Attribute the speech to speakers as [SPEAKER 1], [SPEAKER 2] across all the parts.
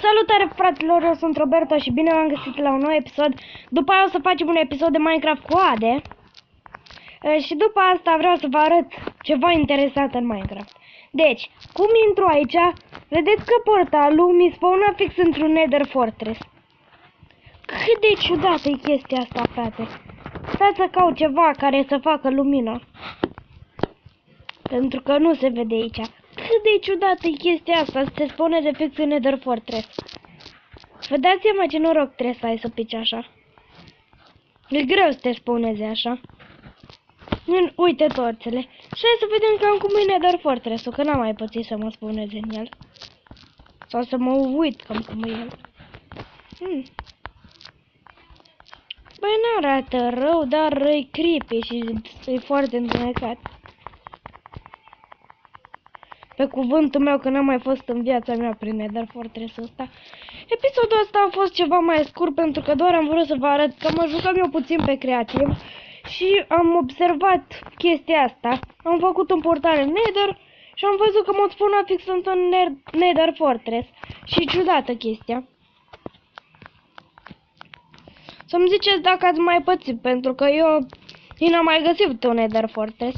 [SPEAKER 1] Salutare fraților, eu sunt Roberto și bine v-am găsit la un nou episod. După aia o să facem un episod de Minecraft cu Ade. Și după asta vreau să vă arăt ceva interesant în Minecraft. Deci, cum intru aici, vedeți că portalul mi spawna fix într-un Nether Fortress. Cât de ciudată e chestia asta, frate. Stați să caut ceva care să facă lumină. Pentru că nu se vede aici. Cât de ciudată e chestia asta, să te spawneze fix în Nether Fortress. Vă dați seama ce noroc trebuie să ai să pici așa. E greu să te spawneze așa. Uite torțele. Și hai să vedem cam cum e Nether Fortress-ul, că n-am mai pățit să mă spawneze în el. Sau să mă uit cam cum e el. Băi, n-arată rău, dar e creepy și e foarte întunecat. Pe cuvântul meu că n-am mai fost în viața mea prin Nether Fortress-ul ăsta. Episodul ăsta a fost ceva mai scurt pentru că doar am vrut să vă arăt că mă jucam eu puțin pe creativ. Și am observat chestia asta. Am făcut un portal în Nether și am văzut că m-a spawnat fix într-un Nether Fortress. Și ciudată chestia. Să-mi ziceți dacă ați mai pățit, pentru că eu n-am mai găsit un Nether Fortress.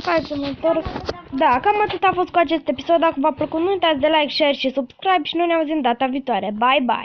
[SPEAKER 1] Hai să mă întorc. Da, cam atât a fost cu acest episod. Dacă v-a plăcut, nu uitați de like, share și subscribe și noi ne auzim data viitoare. Bye, bye!